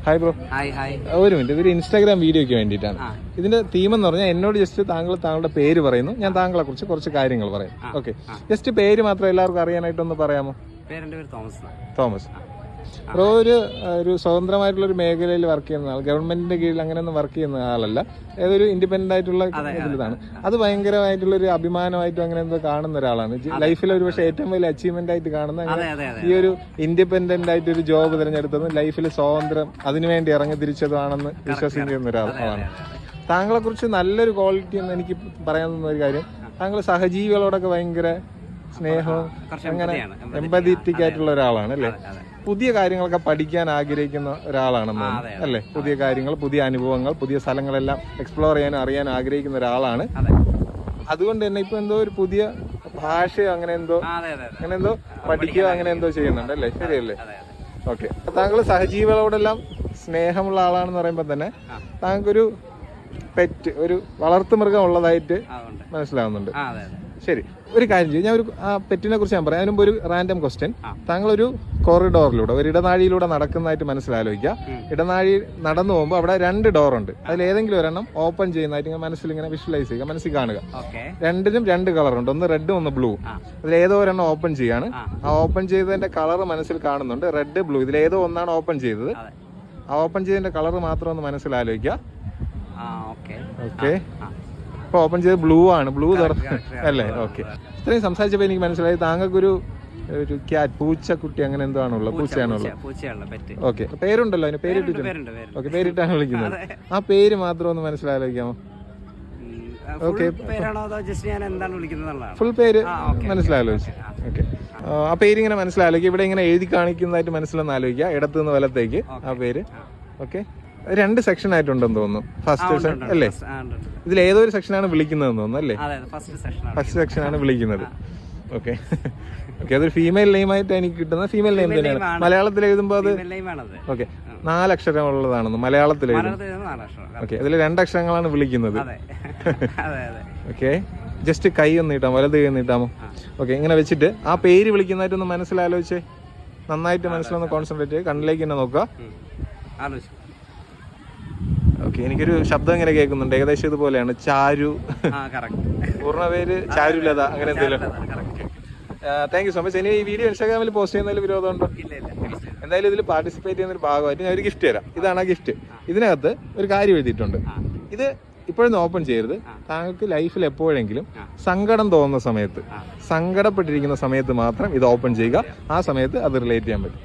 Hi bro. Hi. ഒരു minute, ഇതൊരു Instagram വീഡിയോയ്ക്ക് വേണ്ടിയിട്ടാണ്. ഇതിന്റെ തീം എന്ന് പറഞ്ഞാൽ എന്നോട് ജസ്റ്റ് താങ്കളുടെ പേര് പറയുന്നു, ഞാൻ താങ്കളെ കുറിച്ച് കുറച്ച് കാര്യങ്ങൾ പറയും. ഓക്കെ, ജസ്റ്റ് പേര് മാത്രം എല്ലാവർക്കും അറിയാനായിട്ടൊന്ന് പറയാമോ? പേരെന്റെ പേര് തോമസ്. ബ്രോ ഒരു സ്വതന്ത്രമായിട്ടുള്ള ഒരു മേഖലയിൽ വർക്ക് ചെയ്യുന്ന ആൾ, ഗവൺമെന്റിന്റെ കീഴിൽ അങ്ങനെയൊന്നും വർക്ക് ചെയ്യുന്ന ആളല്ല, ഏതൊരു ഇൻഡിപെൻഡന്റ് ആയിട്ടുള്ള ഇതിലാണ്. അത് ഭയങ്കരമായിട്ടുള്ള ഒരു അഭിമാനമായിട്ടും അങ്ങനെ എന്തോ കാണുന്ന ഒരാളാണ് ലൈഫിൽ. ഒരു പക്ഷേ ഏറ്റവും വലിയ അച്ചീവ്മെന്റ് ആയിട്ട് കാണുന്ന ഈ ഒരു ഇൻഡിപെൻഡന്റ് ആയിട്ട് ഒരു ജോബ് തിരഞ്ഞെടുത്തതും ലൈഫിൽ സ്വാതന്ത്ര്യം അതിനുവേണ്ടി ഇറങ്ങി തിരിച്ചതാണെന്ന് വിശ്വസിക്കുന്ന ഒരാളാണ്. താങ്കളെ കുറിച്ച് നല്ലൊരു ക്വാളിറ്റി എന്ന് എനിക്ക് പറയാൻ തോന്നുന്ന ഒരു കാര്യം, താങ്കൾ സഹജീവികളോടൊക്കെ ഭയങ്കര സ്നേഹവും അങ്ങനെ എമ്പതറ്റിക് ആയിട്ടുള്ള ഒരാളാണ് അല്ലേ. പുതിയ കാര്യങ്ങളൊക്കെ പഠിക്കാൻ ആഗ്രഹിക്കുന്ന ഒരാളാണെന്ന് അല്ലേ. പുതിയ കാര്യങ്ങൾ, പുതിയ അനുഭവങ്ങൾ, പുതിയ സ്ഥലങ്ങളെല്ലാം എക്സ്പ്ലോർ ചെയ്യാനും അറിയാനും ആഗ്രഹിക്കുന്ന ഒരാളാണ്. അതുകൊണ്ട് തന്നെ ഇപ്പൊ എന്തോ ഒരു പുതിയ ഭാഷയോ അങ്ങനെ എന്തോ പഠിക്കുകയോ അങ്ങനെ എന്തോ ചെയ്യുന്നുണ്ട് അല്ലേ. ശരിയല്ലേ? ഓക്കെ. താങ്കൾ സഹജീവികളോടെല്ലാം സ്നേഹമുള്ള ആളാണെന്ന് പറയുമ്പോൾ തന്നെ താങ്കൾക്കൊരു പെറ്റ്, ഒരു വളർത്തുമൃഗം ഉള്ളതായിട്ട് മനസ്സിലാവുന്നുണ്ട്. ശരി, ഒരു കാര്യം ചെയ്യും, ഞാൻ ഒരു പെറ്റിനെ കുറിച്ച് ഞാൻ പറയാം. അതിന് മുമ്പ് ഒരു റാൻഡം ക്വസ്റ്റ്യൻ. താങ്കളൊരു കോറിഡോറിലൂടെ, ഒരു ഇടനാഴിയിലൂടെ നടക്കുന്നതായിട്ട് മനസ്സിലാലോചിക്കുക. ഇടനാഴി നടന്നു പോകുമ്പോൾ അവിടെ 2 ഡോറുണ്ട്. അതിൽ ഏതെങ്കിലും ഒരെണ്ണം ഓപ്പൺ ചെയ്യുന്നതായിട്ട് മനസ്സിൽ ഇങ്ങനെ വിഷ്വലൈസ് ചെയ്യുക, മനസ്സിൽ കാണുക. രണ്ടിനും 2 കളറുണ്ട്, ഒന്ന് റെഡും ഒന്ന് ബ്ലൂ. അതിൽ ഏതോ ഒരെണ്ണം ഓപ്പൺ ചെയ്യാണ്. ആ ഓപ്പൺ ചെയ്തതിന്റെ കളർ മനസ്സിൽ കാണുന്നുണ്ട്, റെഡ് ബ്ലൂ. ഇതിൽ ഏതോ ഒന്നാണ് ഓപ്പൺ ചെയ്തത്. ആ ഓപ്പൺ ചെയ്തതിന്റെ കളർ മാത്രം ഒന്ന് മനസ്സിലാലോചിക്കുക. ഓക്കെ, ഇപ്പൊ ഓപ്പൺ ചെയ്ത് ബ്ലൂ ആണ്, ബ്ലൂ അല്ലേ. ഓക്കെ, ഇത്രയും സംസാരിച്ചപ്പോ എനിക്ക് മനസ്സിലായി താങ്കൾക്കൊരു ക്യാറ്റ്, പൂച്ചക്കുട്ടി അങ്ങനെ എന്തോ ആണുള്ളത്, പൂച്ചയാണുള്ളത്. ഓക്കെ, പേരുണ്ടല്ലോ അതിന്, പേരിട്ടിട്ടുണ്ട്. ഓക്കെ, പേരിട്ടാണ് വിളിക്കുന്നത്. ആ പേര് മാത്രം ഒന്ന് മനസ്സിലാലോചിക്കാമോ? ഓക്കെ, ഫുൾ പേര് മനസ്സിലാലോചിച്ചു. ഓക്കെ, ആ പേര് ഇങ്ങനെ മനസ്സിലാലോചിക്കുക. ഇവിടെ ഇങ്ങനെ എഴുതി കാണിക്കുന്നതായിട്ട് മനസ്സിലൊന്ന് ആലോചിക്കുക, ഇടത്തു നിന്ന് വലത്തേക്ക് ആ പേര്. ഓക്കെ, 2 സെക്ഷൻ ആയിട്ടുണ്ടെന്ന് തോന്നുന്നു. ഫസ്റ്റ് സെക്ഷൻ അല്ലേ, ഇതിൽ ഏതോ ഒരു സെക്ഷനാണ് വിളിക്കുന്നതെന്ന് തോന്നുന്നു അല്ലേ. ഫസ്റ്റ് സെക്ഷനാണ് വിളിക്കുന്നത്. ഓക്കെ, അതൊരു ഫീമെയിൽ നെയിം ആയിട്ട് എനിക്ക് കിട്ടുന്നത്. ഫീമെയിൽ നെയിം തന്നെയാണ് മലയാളത്തിൽ എഴുതുമ്പോൾ അത്. ഓക്കെ, 4 അക്ഷരമുള്ളതാണെന്ന് മലയാളത്തിൽ എഴുതുന്നത്. ഓക്കെ, അതിൽ 2 അക്ഷരങ്ങളാണ് വിളിക്കുന്നത്. ഓക്കെ, ജസ്റ്റ് കൈ ഒന്ന് നീട്ടാമോ, വലത് കൈ നീട്ടാമോ? ഓക്കെ, ഇങ്ങനെ വെച്ചിട്ട് ആ പേര് വിളിക്കുന്നതായിട്ടൊന്ന് മനസ്സിലാലോചിച്ചേ, നന്നായിട്ട് മനസ്സിലൊന്ന് കോൺസെൻട്രേറ്റ് ചെയ്ത് കണ്ണിലേക്ക് തന്നെ നോക്കുക. ഓക്കെ, എനിക്കൊരു ശബ്ദം ഇങ്ങനെ കേൾക്കുന്നുണ്ട്, ഏകദേശം ഇതുപോലെയാണ്. ചാരു, പൂർണ്ണ പേര് ചാരുലത, അങ്ങനെ എന്തെങ്കിലും. Thank you so much. ഇനി ഈ വീഡിയോ ഇൻസ്റ്റാഗ്രാമിൽ പോസ്റ്റ് ചെയ്യുന്നതിൽ വിരോധമുണ്ടോ? എന്തായാലും ഇതിൽ പാർട്ടിസിപ്പേറ്റ് ചെയ്യുന്ന ഒരു ഭാഗമായിട്ട് ഞാൻ ഒരു ഗിഫ്റ്റ് തരാം. ഇതാണ് ആ ഗിഫ്റ്റ്. ഇതിനകത്ത് ഒരു കാര്യം എഴുതിയിട്ടുണ്ട്. ഇത് ഇപ്പോഴൊന്നും ഓപ്പൺ ചെയ്യരുത്. താങ്കൾക്ക് ലൈഫിൽ എപ്പോഴെങ്കിലും സങ്കടം തോന്നുന്ന സമയത്ത്, സങ്കടപ്പെട്ടിരിക്കുന്ന സമയത്ത് മാത്രം ഇത് ഓപ്പൺ ചെയ്യുക. ആ സമയത്ത് അത് റിലേറ്റ് ചെയ്യാൻ പറ്റും.